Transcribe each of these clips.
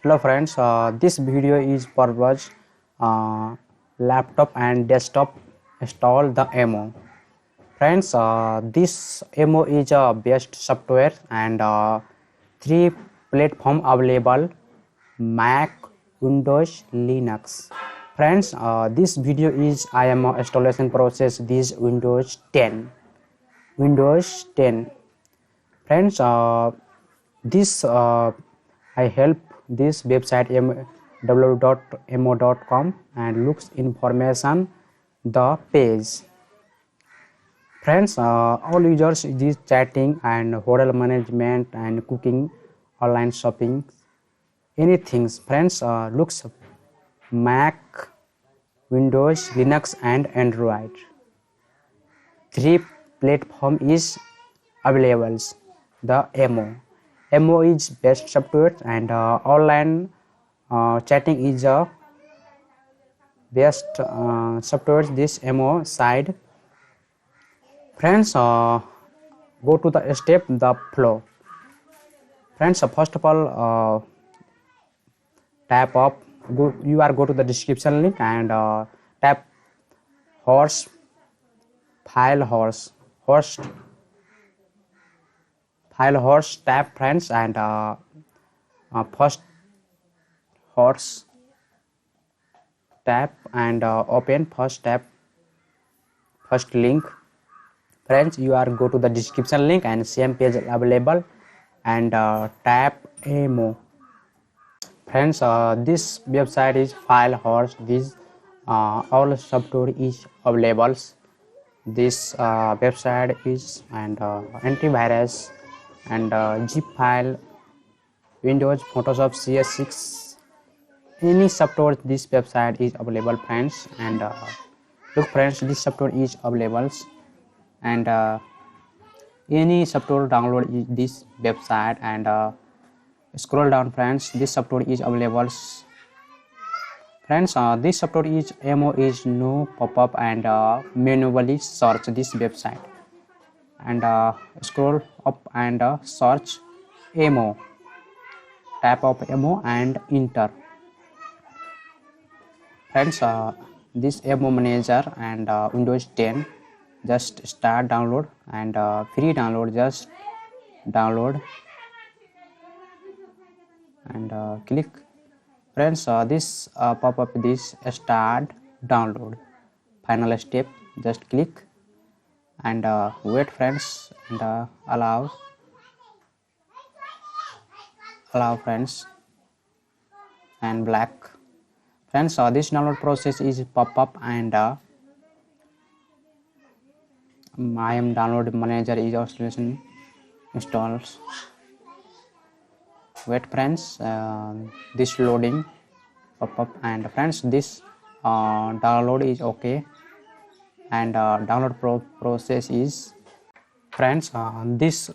Hello friends, this video is purpose laptop and desktop install the MO. Friends, this MO is a best software and three platform available: Mac, Windows, Linux. Friends, this video is I am installation process this Windows 10. Windows 10. Friends, this I help this website www.mo.com and looks information the page. Friends, all users is chatting and hotel management and cooking, online shopping, anything. Friends, looks Mac, Windows, Linux and Android. Three platform is available. The MO is best software and online chatting is a best software this MO side. Friends, go to the step the flow. Friends, first of all tap up go to the description link and tap host tab. Friends, and first host tab and open first tab, first link. Friends, you are go to the description link and same page available and tap MO. Friends, this website is file host. This all software is available. This website is and antivirus and zip file, Windows, Photoshop, CS6, any software this website is available. Friends, and look friends, this software is available and any software download is this website and scroll down. Friends, this software is available. Friends, this software is MO is no pop-up and manually search this website and scroll up and search MO, tap of MO and enter. Friends, this MO manager and Windows 10 just start download and free download, just download and click. Friends, this pop up this start download, final step, just click and wait. Friends, and allow friends and black. Friends, this download process is pop up and I am download manager is installation installs. Wait friends, this loading pop up and friends, this download is okay and download process is. Friends, this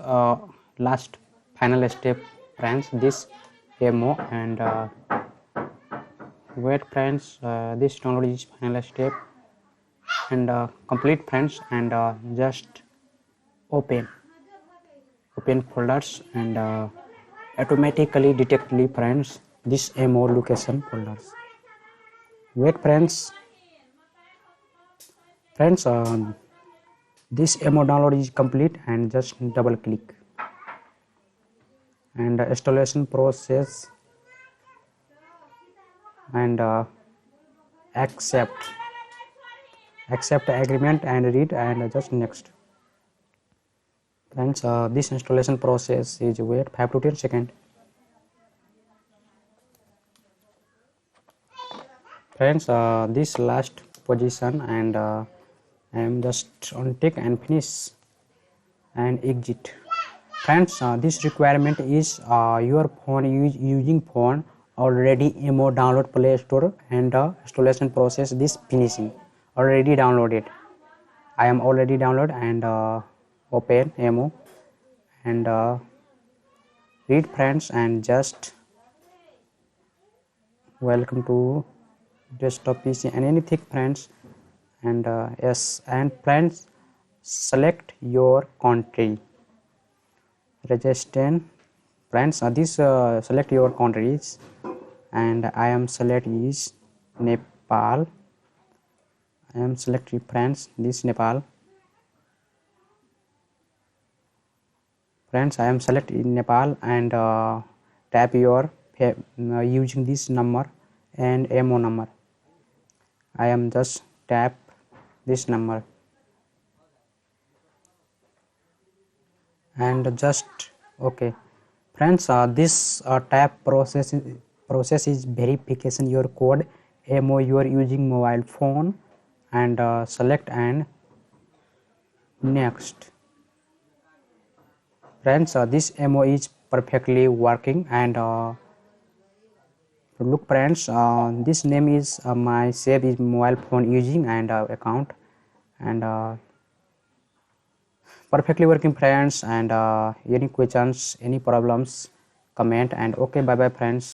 last final step. Friends, this MO and wait friends, this download is final step and complete. Friends, and just open folders and automatically detectly. Friends, this MO location folders. Wait friends, this MO download is complete and just double click and installation process and accept agreement and read and just next. Friends, this installation process is wait 5 to 10 seconds. Friends, this last position and I am just on tick and finish and exit. Friends, this requirement is your phone using phone already MO download Play Store and installation process this finishing already downloaded. I am already download and open MO and read. Friends, and just welcome to desktop PC and anything. Friends, and yes, and friends, select your country, register. Friends, this select your countries and I am select is Nepal. I am select friends this Nepal. Friends, I am select in Nepal and tap your using this number and MO number. I am just tap this number and just okay. Friends, this tap process is verification your code MO you are using mobile phone and select and next. Friends, this MO is perfectly working and look friends, this name is my save is mobile phone using and account and perfectly working friends and any questions any problems comment and okay bye bye friends.